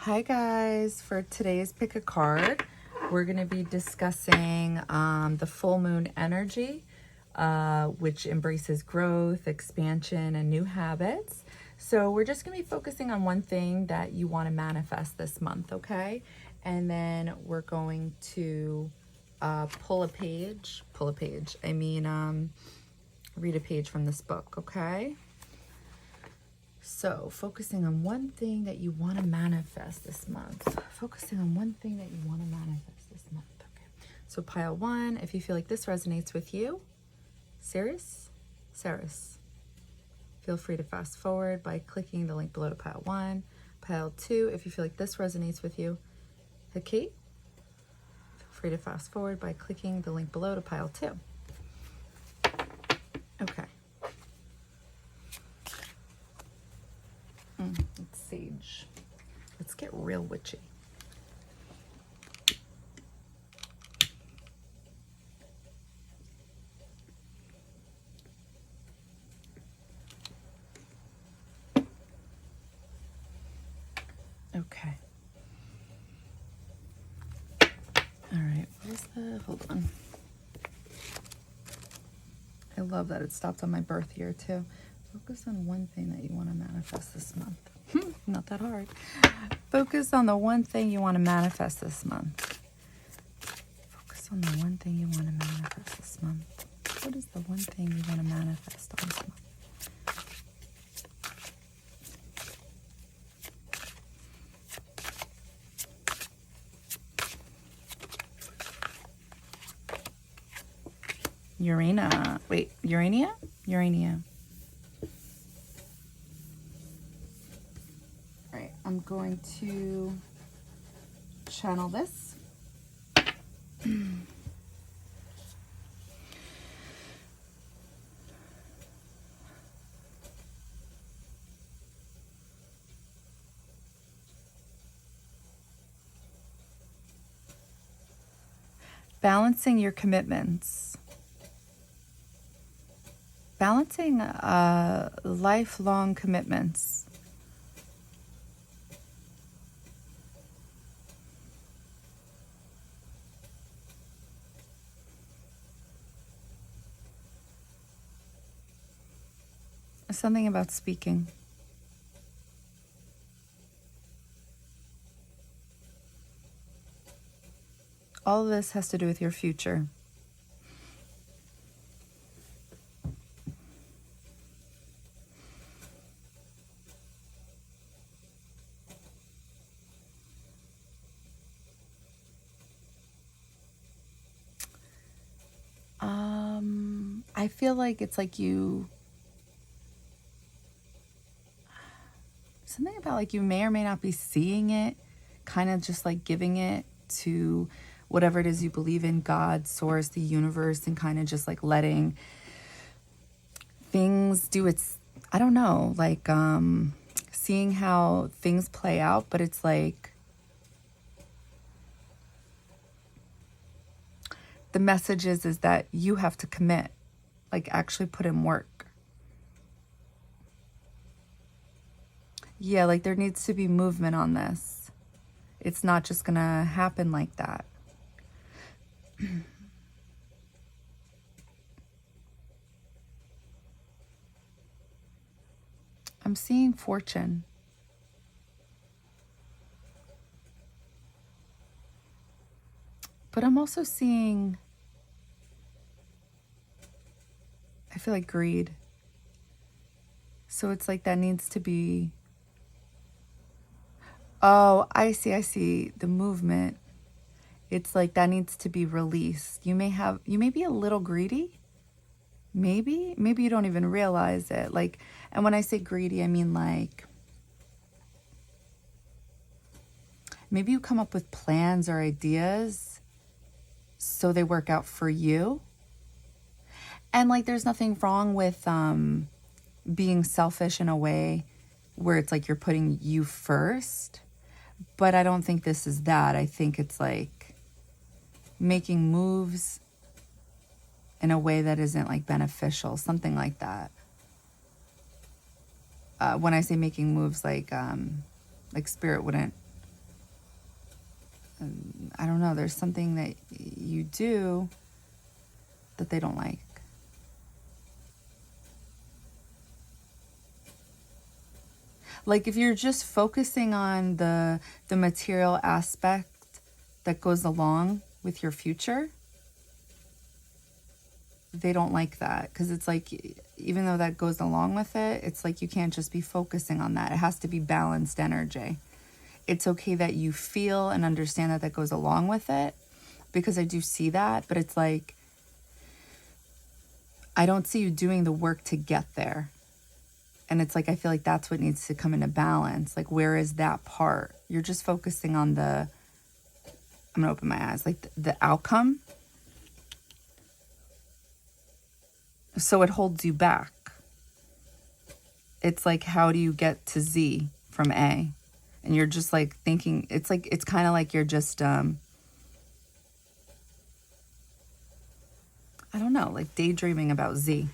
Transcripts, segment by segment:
Hi guys, for today's pick a card, we're going to be discussing the full moon energy, which embraces growth, expansion, and new habits. So we're just going to be focusing on one thing that you want to manifest this month, okay? And then we're going to read a page from this book, okay? So, focusing on one thing that you want to manifest this month. Focusing on one thing that you want to manifest this month. Okay. So, pile one, if you feel like this resonates with you, Saris, feel free to fast forward by clicking the link below to pile one. Pile two, if you feel like this resonates with you, Hakate, feel free to fast forward by clicking the link below to pile two. Okay. It's sage. Let's get real witchy. Okay. All right. Hold on. I love that it stopped on my birth year too. Focus on one thing that you want to manifest this month. Not that hard. Focus on the one thing you want to manifest this month. Focus on the one thing you want to manifest this month. What is the one thing you want to manifest on this month? Urania. All right, I'm going to channel this. Balancing your commitments. Balancing lifelong commitments. Something about speaking. All of this has to do with your future. I feel like it's like something about like you may or may not be seeing it, kind of just like giving it to whatever it is you believe in, God, source, the universe, and kind of just like letting things do its, I don't know, like seeing how things play out, but it's like the message is that you have to commit, like actually put in work. Yeah, like there needs to be movement on this. It's not just gonna happen like that. I'm seeing fortune. But I'm also seeing, I feel like greed. So it's like that needs to be, oh, I see the movement. It's like that needs to be released. You may be a little greedy. Maybe you don't even realize it. Like, and when I say greedy, I mean like, maybe you come up with plans or ideas so they work out for you. And like, there's nothing wrong with being selfish in a way where it's like you're putting you first. But I don't think this is that. I think it's like making moves in a way that isn't like beneficial, something like that. When I say making moves, like spirit wouldn't I don't know, there's something that you do that they don't like. Like if you're just focusing on the material aspect that goes along with your future, they don't like that, because it's like, even though that goes along with it, it's like you can't just be focusing on that. It has to be balanced energy. It's okay that you feel and understand that goes along with it, because I do see that, but it's like, I don't see you doing the work to get there. And it's like, I feel like that's what needs to come into balance. Like, where is that part? You're just focusing on I'm gonna open my eyes, like the outcome. So it holds you back. It's like, how do you get to Z from A? And you're just like thinking, it's kind of like you're just, I don't know, like daydreaming about Z.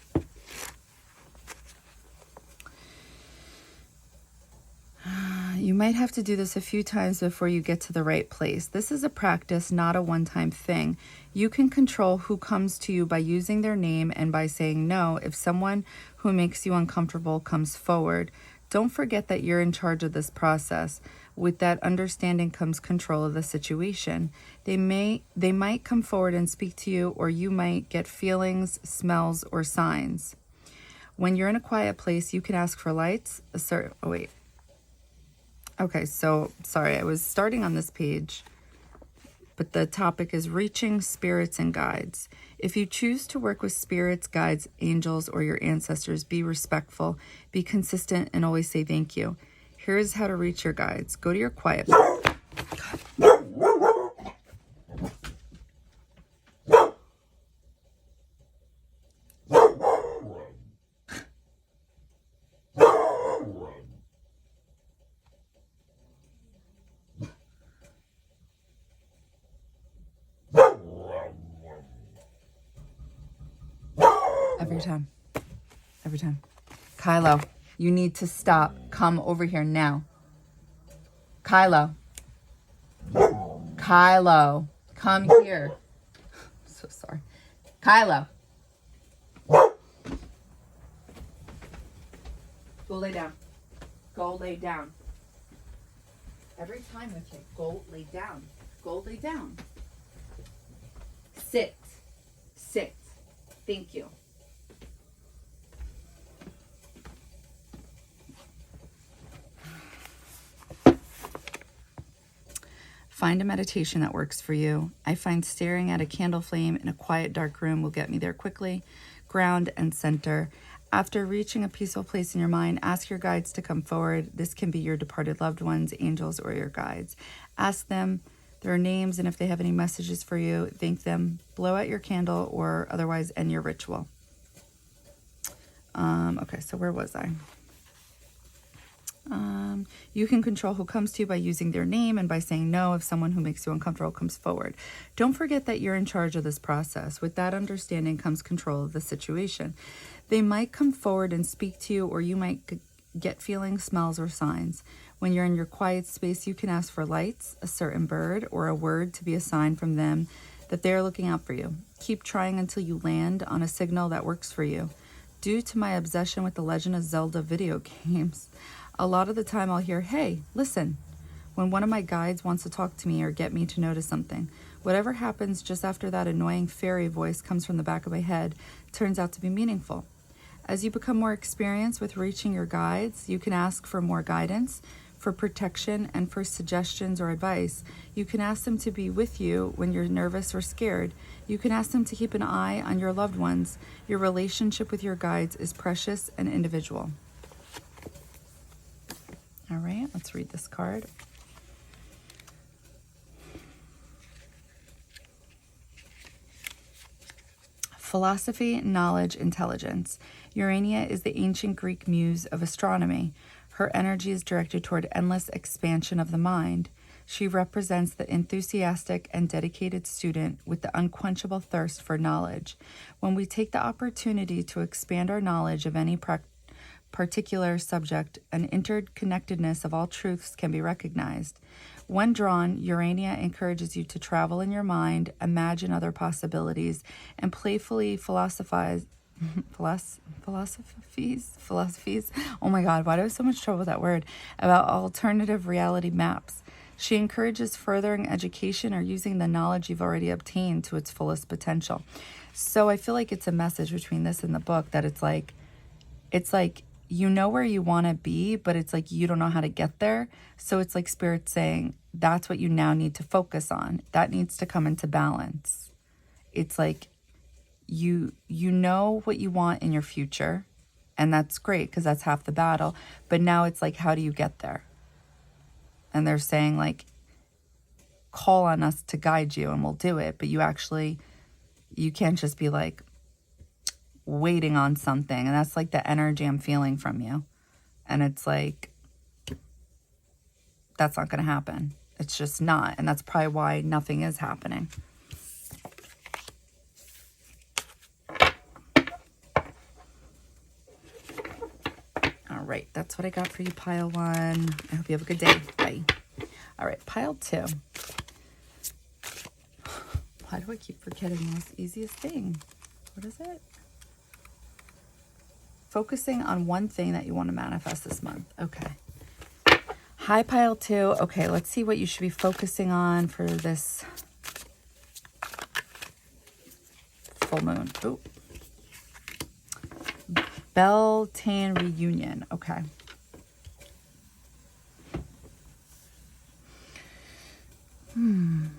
You might have to do this a few times before you get to the right place. This is a practice, not a one-time thing. You can control who comes to you by using their name and by saying no if someone who makes you uncomfortable comes forward. Don't forget that you're in charge of this process. With that understanding comes control of the situation. They might come forward and speak to you, or you might get feelings, smells, or signs. When you're in a quiet place, you can ask for lights. Okay, so sorry, I was starting on this page, but the topic is reaching spirits and guides. If you choose to work with spirits, guides, angels, or your ancestors, be respectful, be consistent, and always say thank you. Here's how to reach your guides. Go to your quiet. Every time. Kylo, you need to stop. Come over here now. Kylo, come here. I'm so sorry. Kylo. Go lay down. Go lay down. Every time with you. Go lay down. Go lay down. Sit. Thank you. Find a meditation that works for you. I find staring at a candle flame in a quiet, dark room will get me there quickly. Ground and center. After reaching a peaceful place in your mind, ask your guides to come forward. This can be your departed loved ones, angels, or your guides. Ask them their names, and if they have any messages for you, thank them. Blow out your candle or otherwise end your ritual. Okay, so where was I? You can control who comes to you by using their name and by saying no if someone who makes you uncomfortable comes forward. Don't forget that you're in charge of this process. With that understanding comes control of the situation. They might come forward and speak to you, or you might get feelings, smells, or signs. When you're in your quiet space, you can ask for lights, a certain bird, or a word to be a sign from them that they're looking out for you. Keep trying until you land on a signal that works for you. Due to my obsession with the Legend of Zelda video games, a lot of the time I'll hear, "Hey, listen," when one of my guides wants to talk to me or get me to notice something. Whatever happens just after that annoying fairy voice comes from the back of my head turns out to be meaningful. As you become more experienced with reaching your guides, you can ask for more guidance, for protection, and for suggestions or advice. You can ask them to be with you when you're nervous or scared. You can ask them to keep an eye on your loved ones. Your relationship with your guides is precious and individual. All right, let's read this card. Philosophy, knowledge, intelligence. Urania is the ancient Greek muse of astronomy. Her energy is directed toward endless expansion of the mind. She represents the enthusiastic and dedicated student with the unquenchable thirst for knowledge. When we take the opportunity to expand our knowledge of any particular subject, an interconnectedness of all truths can be recognized. When drawn, Urania encourages you to travel in your mind, imagine other possibilities, and playfully philosophize. Philosophies. Oh my God, why do I have so much trouble with that word? About alternative reality maps. She encourages furthering education or using the knowledge you've already obtained to its fullest potential. So I feel like it's a message between this and the book that it's like you know where you want to be, but it's like you don't know how to get there. So it's like Spirit saying that's what you now need to focus on. That needs to come into balance. It's like you know what you want in your future, and that's great because that's half the battle. But now it's like, how do you get there? And they're saying like, call on us to guide you and we'll do it. But you can't just be like waiting on something. And that's like the energy I'm feeling from you. And it's like, that's not going to happen. It's just not. And that's probably why nothing is happening. All right. That's what I got for you, pile 1. I hope you have a good day. Bye. All right. Pile 2. Why do I keep forgetting the most easiest thing? What is it? Focusing on one thing that you want to manifest this month. Okay. Hi, pile 2. Okay, let's see what you should be focusing on for this full moon. Ooh. Beltane reunion. Okay. I'm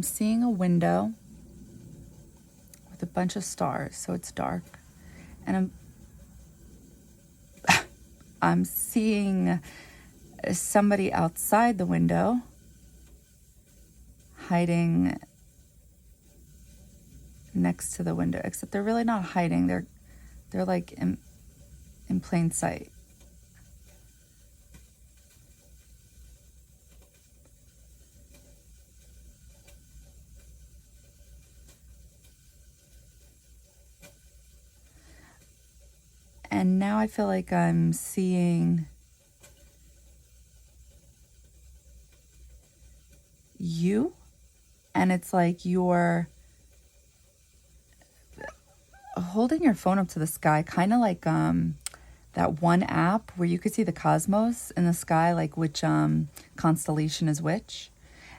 seeing a window with a bunch of stars, so it's dark. And I'm seeing somebody outside the window hiding next to the window, except they're really not hiding. They're like in plain sight. And now I feel like I'm seeing you, and it's like you're holding your phone up to the sky, kind of like that one app where you could see the cosmos in the sky, like which constellation is which,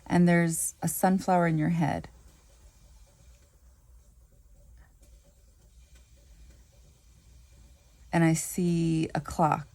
and there's a sunflower in your head. And I see a clock.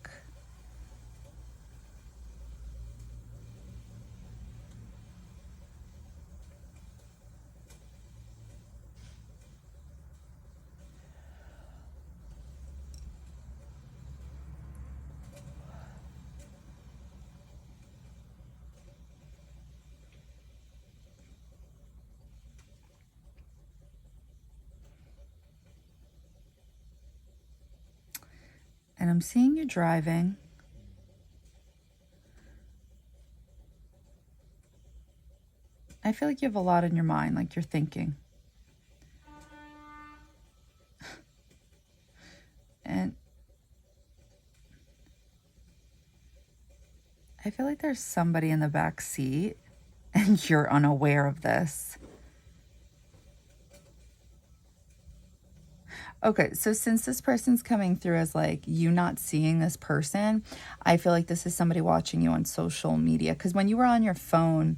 And I'm seeing you driving. I feel like you have a lot in your mind, like you're thinking. And I feel like there's somebody in the back seat and you're unaware of this. Okay, so since this person's coming through as like you not seeing this person, I feel like this is somebody watching you on social media. Because when you were on your phone,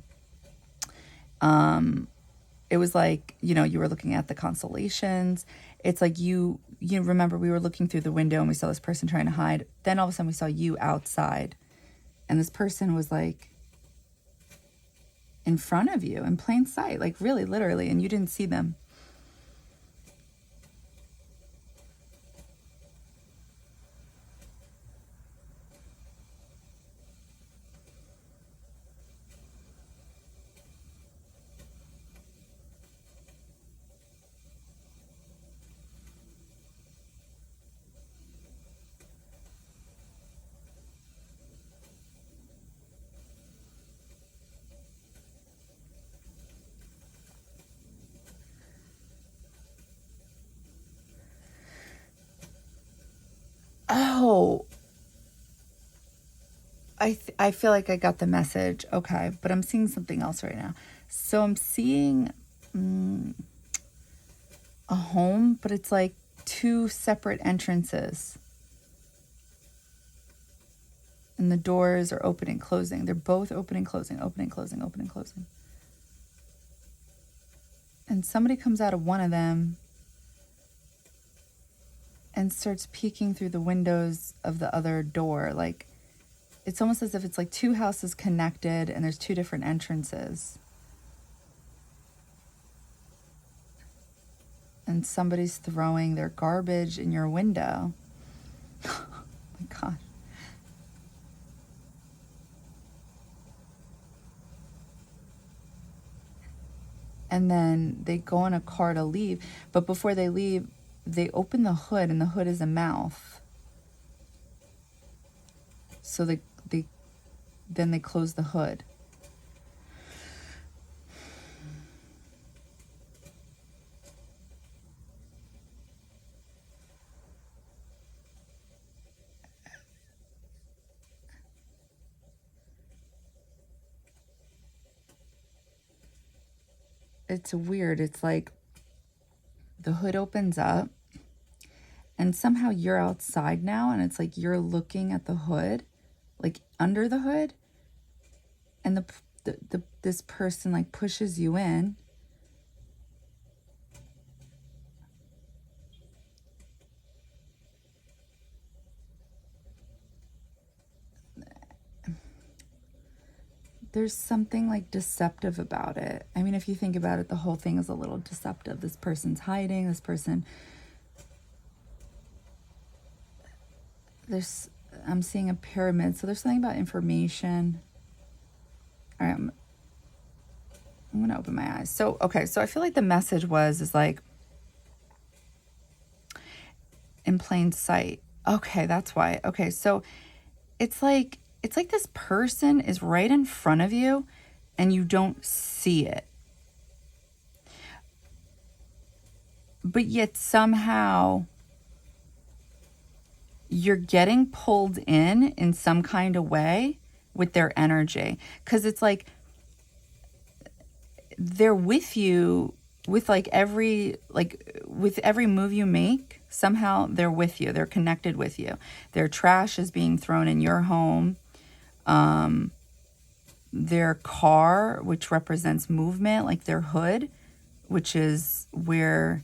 it was like, you were looking at the constellations. It's like you remember we were looking through the window and we saw this person trying to hide. Then all of a sudden we saw you outside. And this person was like in front of you in plain sight, like really literally, and you didn't see them. I feel like I got the message. Okay, but I'm seeing something else right now. So I'm seeing a home, but it's like two separate entrances. And the doors are opening, closing. They're both opening, closing, opening, closing, opening, closing. And somebody comes out of one of them and starts peeking through the windows of the other door. Like, it's almost as if it's like two houses connected and there's two different entrances. And somebody's throwing their garbage in your window. Oh my gosh. And then they go in a car to leave. But before they leave, they open the hood, and the hood is a mouth. So then they close the hood. It's weird. It's like the hood opens up and somehow you're outside now, and it's like you're looking at the hood, like under the hood, and this person like pushes you in. There's something like deceptive about it. I mean, if you think about it, the whole thing is a little deceptive. This person's hiding, this person, I'm seeing a pyramid. So there's something about information. All right, I'm going to open my eyes. So, okay, so I feel like the message is like in plain sight. Okay, that's why. Okay, so it's like this person is right in front of you and you don't see it. But yet somehow you're getting pulled in some kind of way with their energy. Because it's like they're with you with every move you make. Somehow they're with you. They're connected with you. Their trash is being thrown in your home. Their car, which represents movement, like their hood, which is where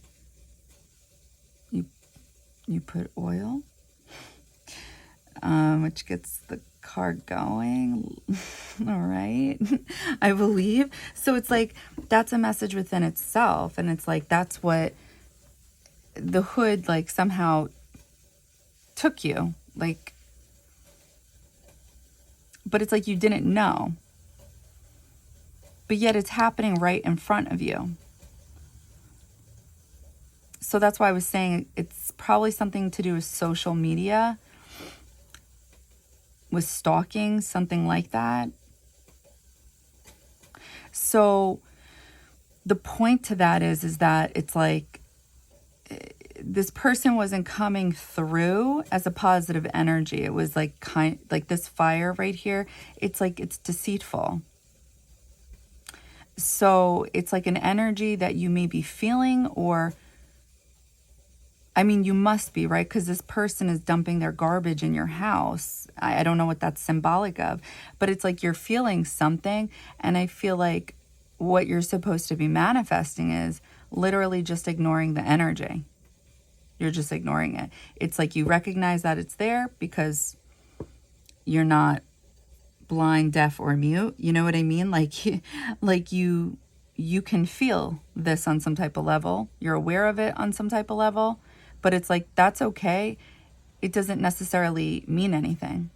you put oil, which gets the car going. All right. I believe. So it's like, that's a message within itself. And it's like, that's what the hood like somehow took you, like, but it's like you didn't know. But yet it's happening right in front of you. So that's why I was saying it's probably something to do with social media, with stalking, something like that. So the point to that is that it's like this person wasn't coming through as a positive energy. It was like like this fire right here. It's like it's deceitful. So it's like an energy that you may be feeling, or I mean, you must be, right? Because this person is dumping their garbage in your house. I don't know what that's symbolic of, but it's like you're feeling something. And I feel like what you're supposed to be manifesting is literally just ignoring the energy. You're just ignoring it. It's like you recognize that it's there because you're not blind, deaf, or mute. You know what I mean? Like you can feel this on some type of level. You're aware of it on some type of level, but it's like, that's okay. It doesn't necessarily mean anything.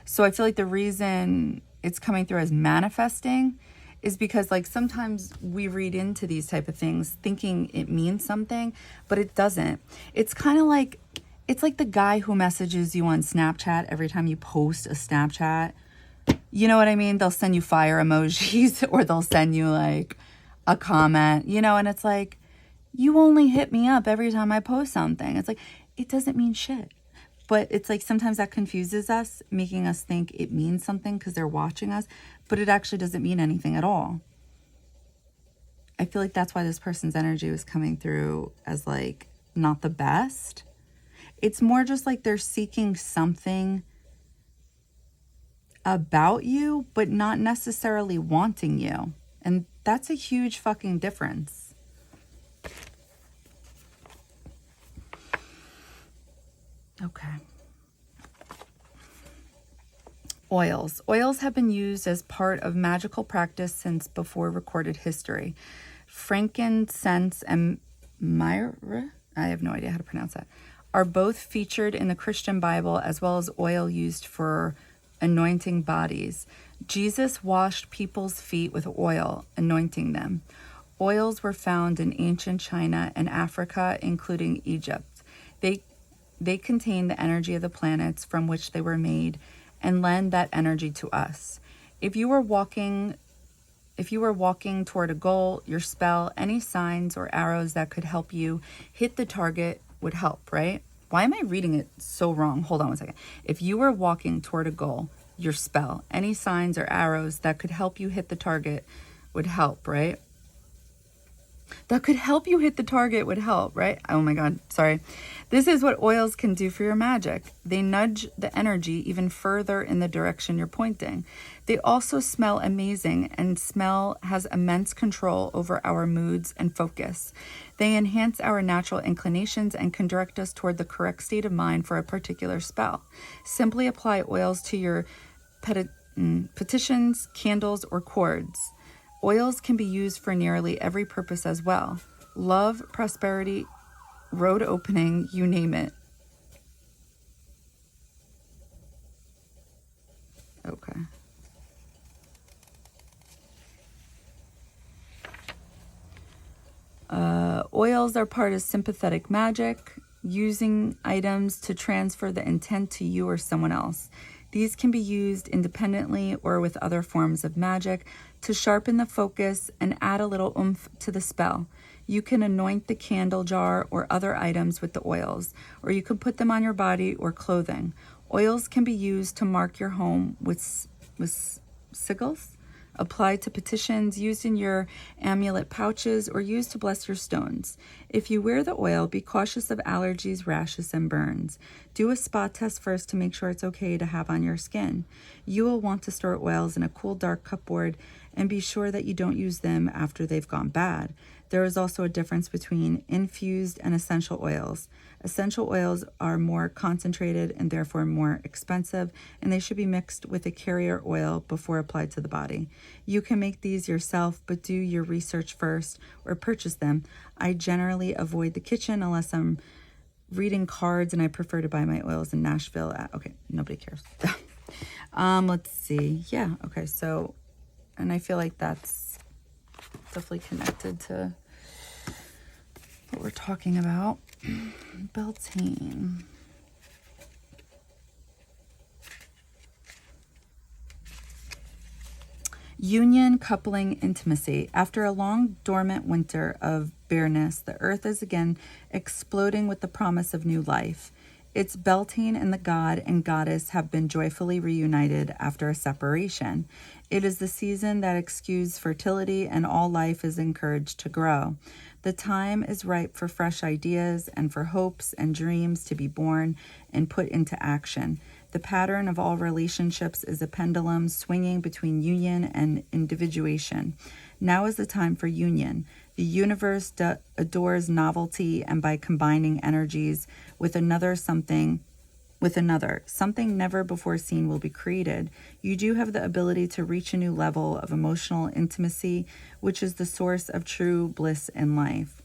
So I feel like the reason it's coming through as manifesting is because like sometimes we read into these type of things thinking it means something, but it doesn't. It's kind of like, it's like the guy who messages you on Snapchat every time you post a Snapchat. You know what I mean? They'll send you fire emojis or they'll send you like a comment, you know, and it's like, you only hit me up every time I post something. It's like, it doesn't mean shit. But it's like sometimes that confuses us, making us think it means something because they're watching us, but it actually doesn't mean anything at all. I feel like that's why this person's energy was coming through as like not the best. It's more just like they're seeking something about you, but not necessarily wanting you. And that's a huge fucking difference. Okay. Oils. Oils have been used as part of magical practice since before recorded history. Frankincense and myrrh, I have no idea how to pronounce that, are both featured in the Christian Bible, as well as oil used for anointing bodies. Jesus washed people's feet with oil, anointing them. Oils were found in ancient China and Africa, including Egypt. They contain the energy of the planets from which they were made and lend that energy to us. If you were walking toward a goal, your spell, any signs or arrows that could help you hit the target would help, right? Why am I reading it so wrong? Hold on one second. If you were walking toward a goal, your spell, any signs or arrows that could help you hit the target would help, right? That could help you hit the target would help, right? Oh my God, sorry. This is what oils can do for your magic. They nudge the energy even further in the direction you're pointing. They also smell amazing, and smell has immense control over our moods and focus. They enhance our natural inclinations and can direct us toward the correct state of mind for a particular spell. Simply apply oils to your petitions, candles, or cords. Oils can be used for nearly every purpose as well. Love, prosperity, road opening, you name it. Okay. Oils are part of sympathetic magic, using items to transfer the intent to you or someone else. These can be used independently or with other forms of magic to sharpen the focus and add a little oomph to the spell. You can anoint the candle jar or other items with the oils, or you can put them on your body or clothing. Oils can be used to mark your home with sigils, applied to petitions, used in your amulet pouches, or used to bless your stones. If you wear the oil, be cautious of allergies, rashes, and burns. Do a spot test first to make sure it's okay to have on your skin. You will want to store oils in a cool, dark cupboard and be sure that you don't use them after they've gone bad. There is also a difference between infused and essential oils. Essential oils are more concentrated and therefore more expensive, and they should be mixed with a carrier oil before applied to the body. You can make these yourself, but do your research first or purchase them. I generally avoid the kitchen unless I'm reading cards, and I prefer to buy my oils in Nashville. Okay, nobody cares. Let's see. Yeah, okay, so, and I feel like that's definitely connected to what we're talking about. Beltane. Union, coupling, intimacy. After a long dormant winter of bareness, the earth is again exploding with the promise of new life. Its Beltane and the god and goddess have been joyfully reunited after a separation. It is the season that exudes fertility, and all life is encouraged to grow. The time is ripe for fresh ideas and for hopes and dreams to be born and put into action. The pattern of all relationships is a pendulum swinging between union and individuation. Now is the time for union. The universe adores novelty, and by combining energies with something never before seen will be created. You do have the ability to reach a new level of emotional intimacy, which is the source of true bliss in life.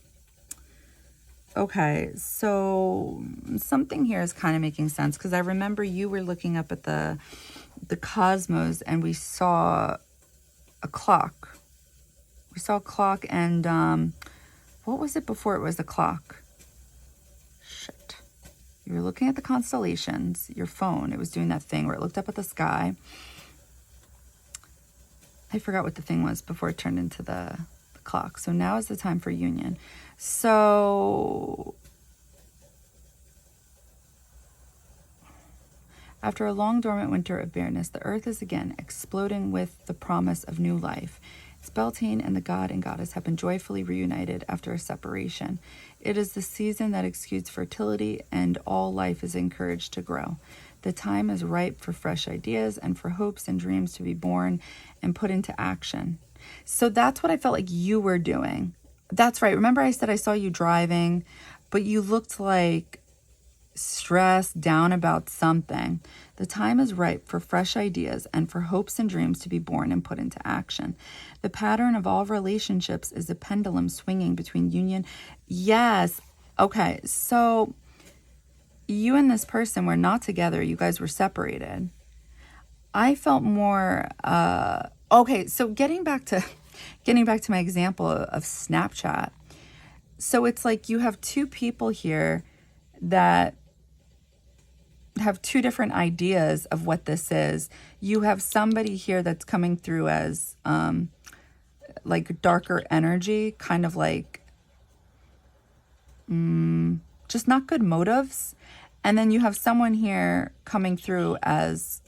Okay, so something here is kind of making sense, because I remember you were looking up at the cosmos, and we saw a clock. We saw a clock, and what was it before it was a clock? Shit. You were looking at the constellations, your phone. It was doing that thing where it looked up at the sky. I forgot what the thing was before it turned into the clock. So now is the time for union. So After a long dormant winter of barrenness, the earth is again exploding with the promise of new life. Beltane and the god and goddess have been joyfully reunited after a separation. It is the season that exudes fertility, and all life is encouraged to grow. The time is ripe for fresh ideas and for hopes and dreams to be born and put into action. So that's what I felt like you were doing. That's right. Remember I said I saw you driving, but you looked like stressed, down about something. The time is ripe for fresh ideas and for hopes and dreams to be born and put into action. The pattern of all relationships is a pendulum swinging between union. Yes. Okay. So you and this person were not together. You guys were separated. I felt more, okay. So getting back to my example of Snapchat. So it's like you have two people here that have two different ideas of what this is. You have somebody here that's coming through as like darker energy, kind of like just not good motives. And then you have someone here coming through as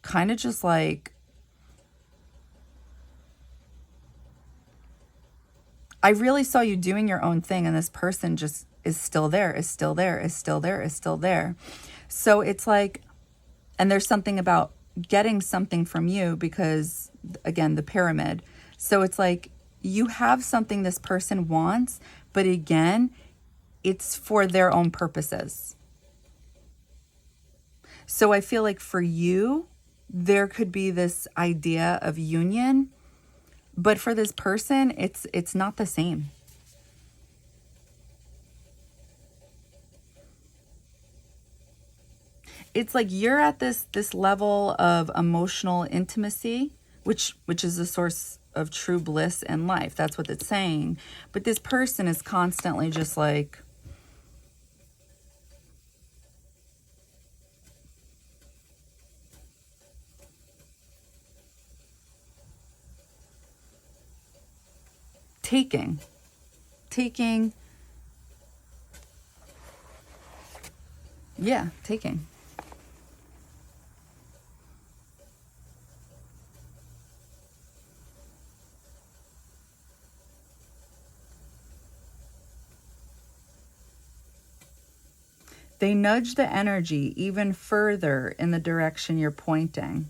kind of just like, I really saw you doing your own thing, and this person just is still there, is still there, is still there, is still there. So it's like, and there's something about getting something from you because, again, the pyramid. So it's like you have something this person wants, but again, it's for their own purposes. So I feel like for you, there could be this idea of union, but for this person, it's not the same. It's like you're at this level of emotional intimacy, which is the source of true bliss in life. That's what it's saying. But this person is constantly just like, taking, yeah, taking. They nudge the energy even further in the direction you're pointing.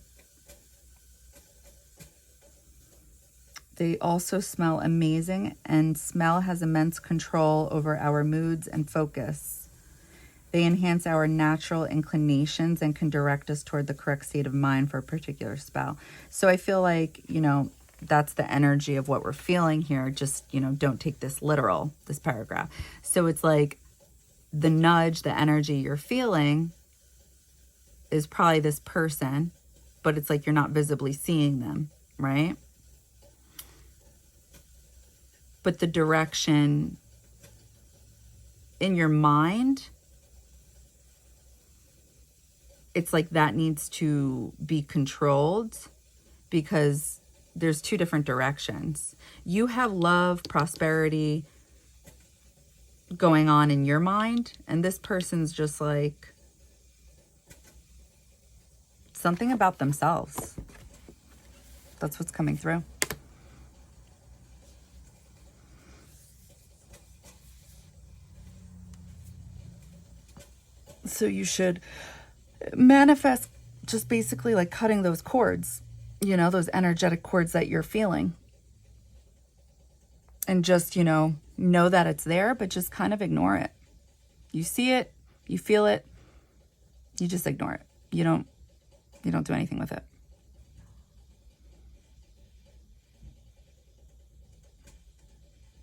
They also smell amazing, and smell has immense control over our moods and focus. They enhance our natural inclinations and can direct us toward the correct state of mind for a particular spell. So I feel like, that's the energy of what we're feeling here. Just, don't take this literal, this paragraph. So it's like the nudge, the energy you're feeling is probably this person, but it's like you're not visibly seeing them, right? But the direction in your mind, it's like that needs to be controlled because there's two different directions. You have love, prosperity going on in your mind, and this person's just like something about themselves. That's what's coming through. So you should manifest just basically like cutting those cords, those energetic cords that you're feeling. And just, know that it's there, but just kind of ignore it. You see it, you feel it, you just ignore it. You don't do anything with it.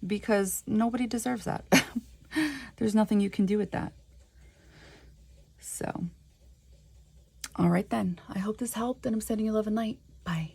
Because nobody deserves that. There's nothing you can do with that. So, all right then. I hope this helped, and I'm sending you love and light. Bye.